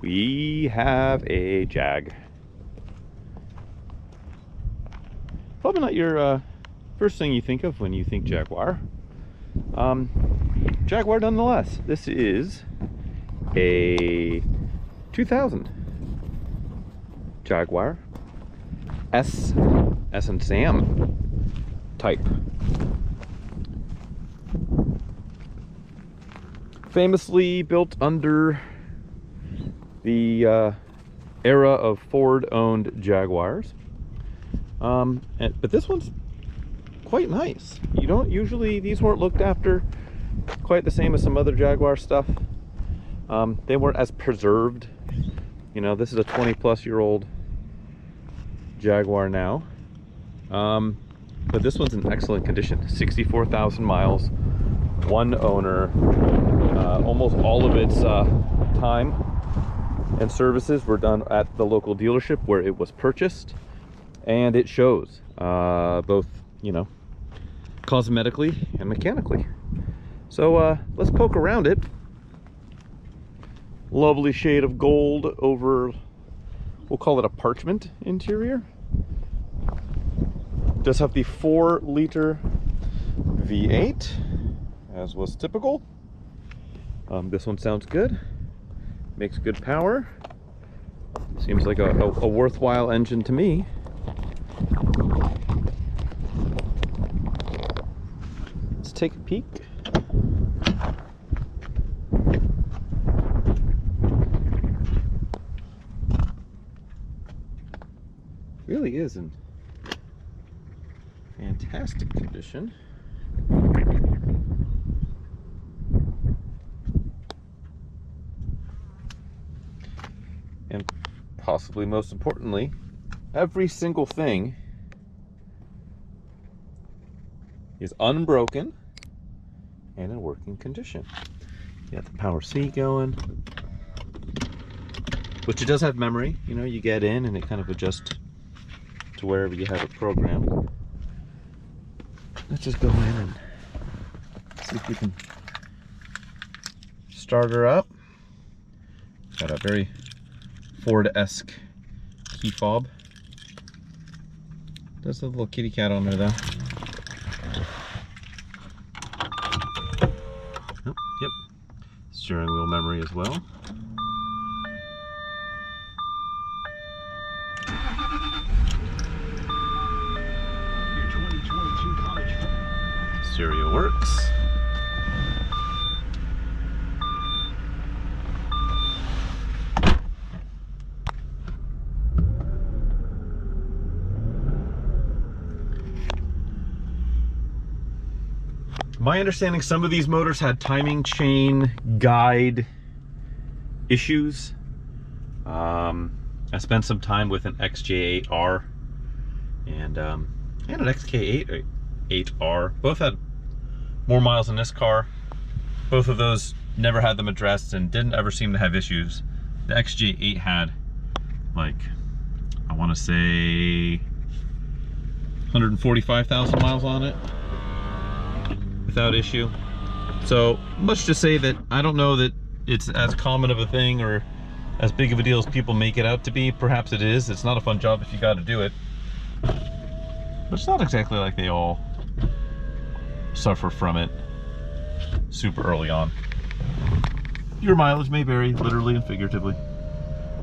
we have a Jag. Probably not your first thing you think of when you think Jaguar. Jaguar nonetheless. This is a 2000 Jaguar S and Sam type. Famously built under the era of Ford-owned Jaguars. But this one's quite nice. You don't usually, these weren't looked after quite the same as some other Jaguar stuff. They weren't as preserved. You know, this is a 20-plus-year-old Jaguar now. But this one's in excellent condition. 64,000 miles, one owner. Almost all of its time and services were done at the local dealership where it was purchased, and it shows both, you know, cosmetically and mechanically. So let's poke around it. Lovely shade of gold over, we'll call it a parchment interior. Does have the 4-liter V8, as was typical. This one sounds good, makes good power. Seems like a worthwhile engine to me. Let's take a peek. Really is in fantastic condition. And possibly most importantly, every single thing is unbroken and in working condition. You got the power seat going, which it does have memory. You know, you get in and it kind of adjusts to wherever you have it programmed. Let's just go in and see if we can start her up. Got a very Ford-esque key fob. There's a little kitty cat on there though. Oh, yep. Steering wheel memory as well. Your 2022 college. Stereo works. My understanding, some of these motors had timing chain guide issues. I spent some time with an XJ8R and an XK8R. Both had more miles than this car. Both of those never had them addressed and didn't ever seem to have issues. The XJ8 had, like, I want to say 145,000 miles on it without issue. So much to say that I don't know that it's as common of a thing or as big of a deal as people make it out to be. Perhaps it is. It's not a fun job if you got to do it, but it's not exactly like they all suffer from it super early on. Your mileage may vary, literally and figuratively,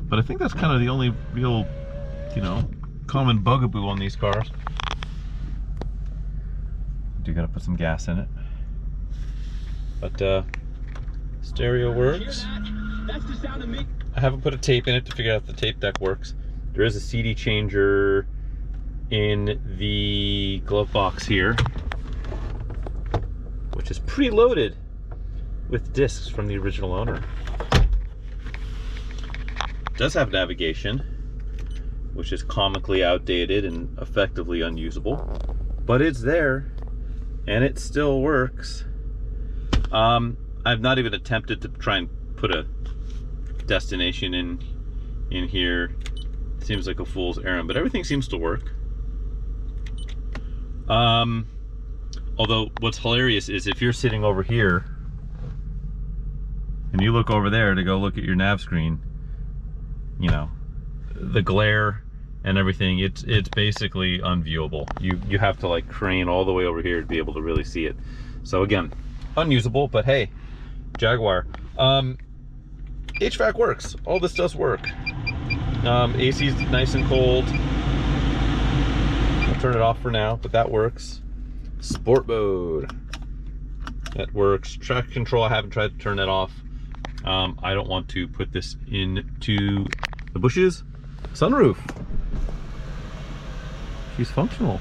but I think that's kind of the only real, you know, common bugaboo on these cars. Do gotta put some gas in it, but stereo works. I haven't put a tape in it to figure out if the tape deck works. There is a CD changer in the glove box here, which is preloaded with discs from the original owner. It does have navigation, which is comically outdated and effectively unusable, but it's there and it still works. I've not even attempted to try and put a destination in here. Seems like a fool's errand, but everything seems to work. Although what's hilarious is if you're sitting over here and you look over there to go look at your nav screen, you know, the glare and everything, it's basically unviewable. You have to like crane all the way over here to be able to really see it. So again, unusable, but hey, Jaguar. HVAC works. All this does work. AC's nice and cold. I'll turn it off for now, but that works. Sport mode. That works. Traction control, I haven't tried to turn that off. I don't want to put this into the bushes. Sunroof. She's functional.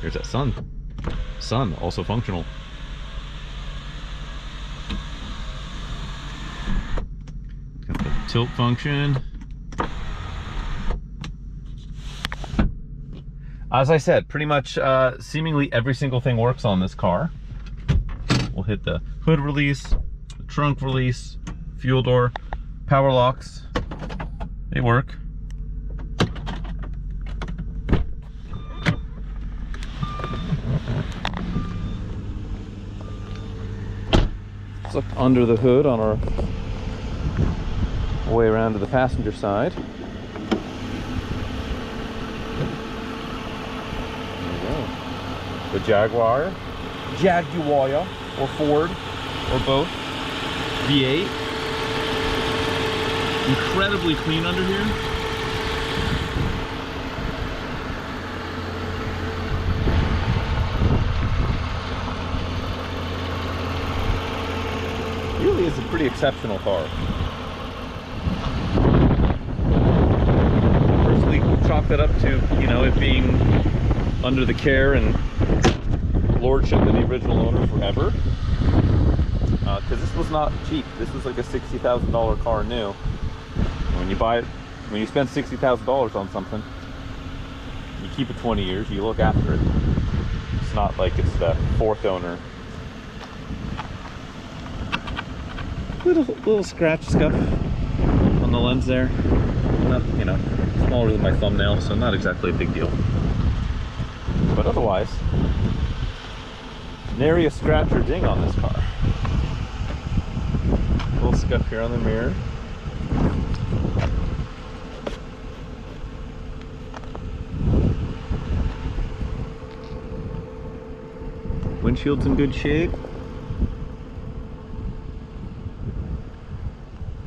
Here's that sun. Sun, also functional. Got the tilt function. As I said, pretty much seemingly every single thing works on this car. We'll hit the hood release, the trunk release, fuel door, power locks. They work. Let's look under the hood on our way around to the passenger side. The Jaguar, or Ford, or both. V8. Incredibly clean under here. Really is a pretty exceptional car. Personally, chalk that up to, you know, it being under the care and lordship of the original owner forever, because this was not cheap. This was like a $60,000 car new. When you buy it, when you spend $60,000 on something, you keep it 20 years, you look after it. It's not like it's the fourth owner. Little scratch scuff on the lens there. Not, you know, smaller than my thumbnail, so not exactly a big deal. But otherwise, nary a scratch or ding on this car. Little scuff here on the mirror. Windshield's in good shape.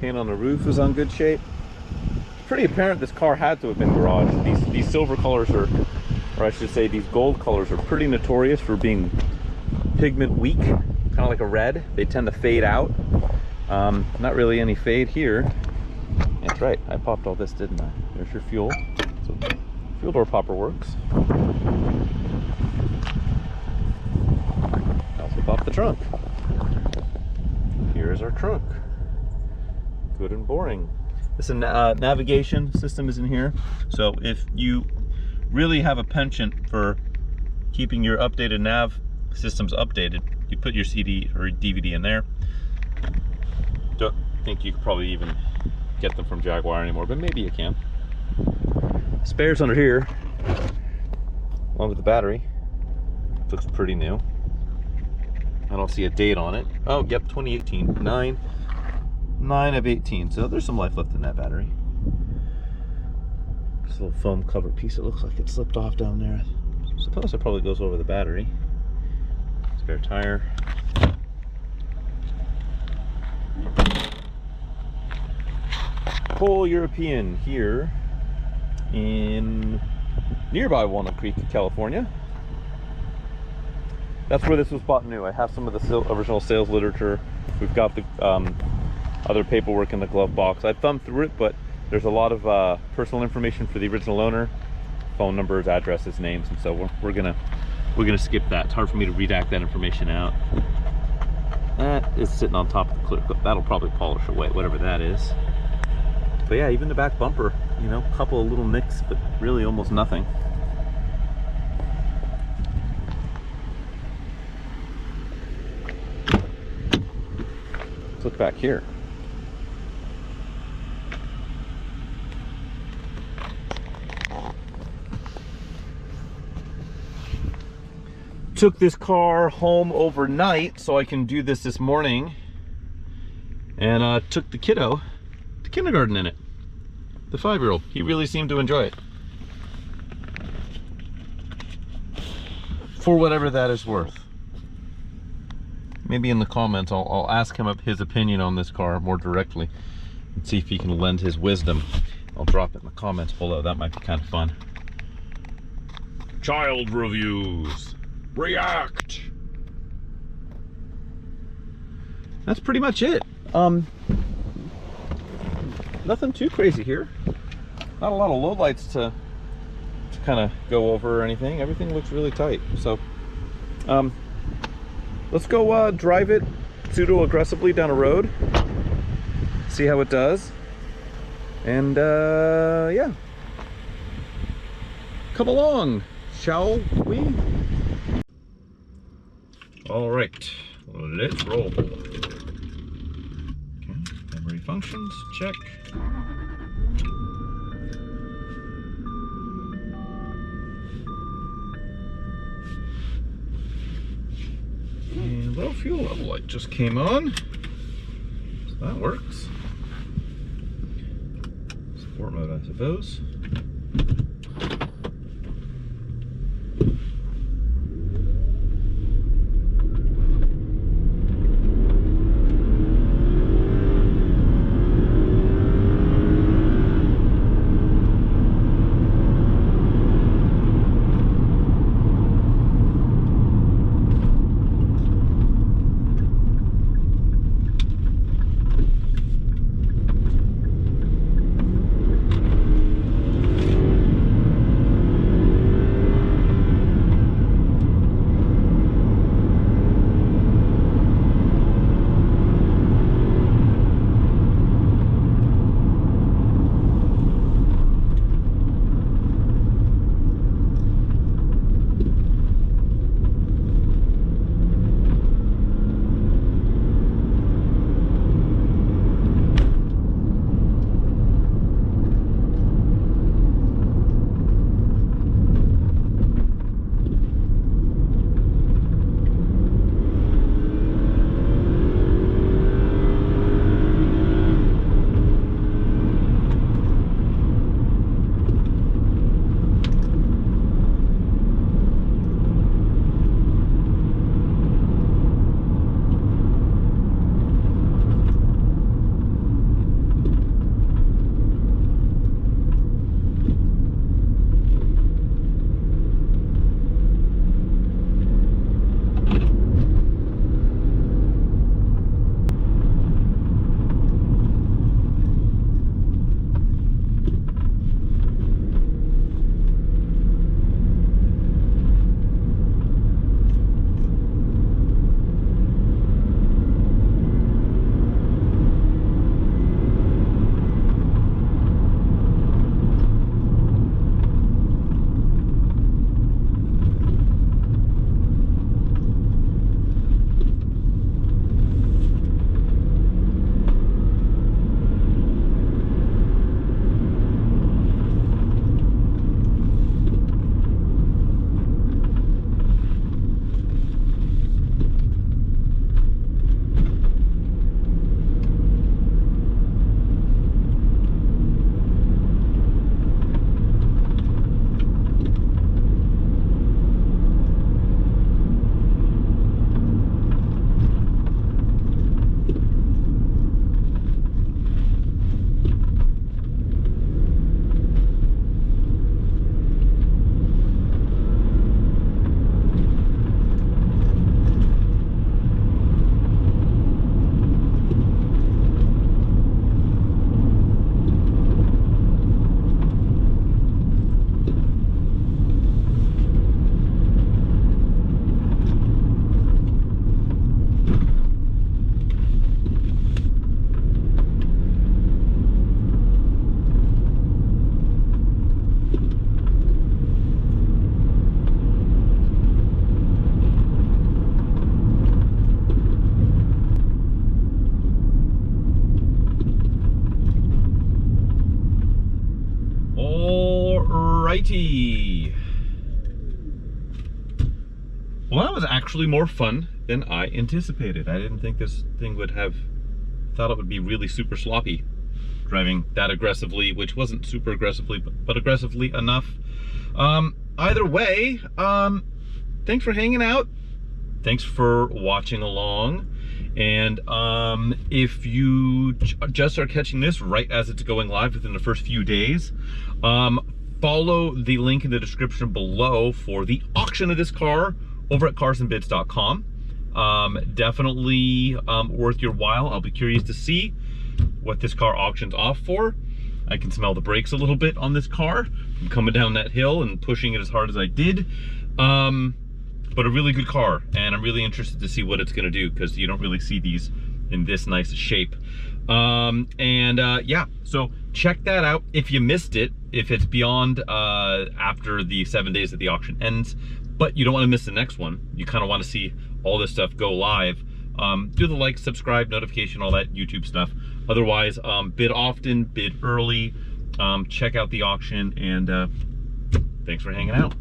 Paint on the roof is on good shape. It's pretty apparent this car had to have been garaged. These silver colors are, or I should say these gold colors, are pretty notorious for being pigment weak, kind of like a red. They tend to fade out. Not really any fade here. That's right, I popped all this, didn't I? There's your fuel. So fuel door popper works. I also popped the trunk. Here's our trunk. Good and boring. This navigation system is in here. So if you really have a penchant for keeping your updated nav systems updated, you put your CD or DVD in there. Don't think you could probably even get them from Jaguar anymore, but maybe you can. Spares under here, along with the battery. Looks pretty new. I don't see a date on it. Oh, yep, 2018. 9 of 18. So there's some life left in that battery. This little foam cover piece, it looks like it slipped off down there. I suppose it probably goes over the battery. Spare tire. Full European here in nearby Walnut Creek, California. That's where this was bought new. I have some of the original sales literature. We've got the other paperwork in the glove box. I thumbed through it, but there's a lot of personal information for the original owner, phone numbers, addresses, names, and so we're gonna skip that. It's hard for me to redact that information out. That is sitting on top of the clear coat. That'll probably polish away, whatever that is. But yeah, even the back bumper, you know, a couple of little nicks, but really almost nothing. Let's look back here. Took this car home overnight so I can do this morning. and took the kiddo to kindergarten in it. The 5-year-old. He really seemed to enjoy it. For whatever that is worth. Maybe in the comments I'll ask him his opinion on this car more directly and see if he can lend his wisdom. I'll drop it in the comments below. That might be kind of fun. Child reviews. React. That's pretty much it. Nothing too crazy here. Not a lot of lowlights to kind of go over or anything. Everything looks really tight. So let's go drive it pseudo aggressively down a road, see how it does, and yeah, come along, shall we? All right, let's roll. Okay, memory functions, check. And low fuel level light just came on, so that works. Sport mode, I suppose. Alrighty. Well, that was actually more fun than I anticipated. I didn't think this thing would have thought it would be really super sloppy driving that aggressively, which wasn't super aggressively, but aggressively enough. Either way, thanks for hanging out. Thanks for watching along. And if you just are catching this right as it's going live within the first few days, follow the link in the description below for the auction of this car over at carsandbids.com. Definitely worth your while. I'll be curious to see what this car auctions off for. I can smell the brakes a little bit on this car from coming down that hill and pushing it as hard as I did. But a really good car, and I'm really interested to see what it's gonna do, because you don't really see these in this nice shape. Yeah, so check that out if you missed it, if it's beyond after the 7 days that the auction ends, but you don't want to miss the next one. You kind of want to see all this stuff go live. Do the like, subscribe, notification, all that YouTube stuff. Otherwise, bid often, bid early, check out the auction, and thanks for hanging out.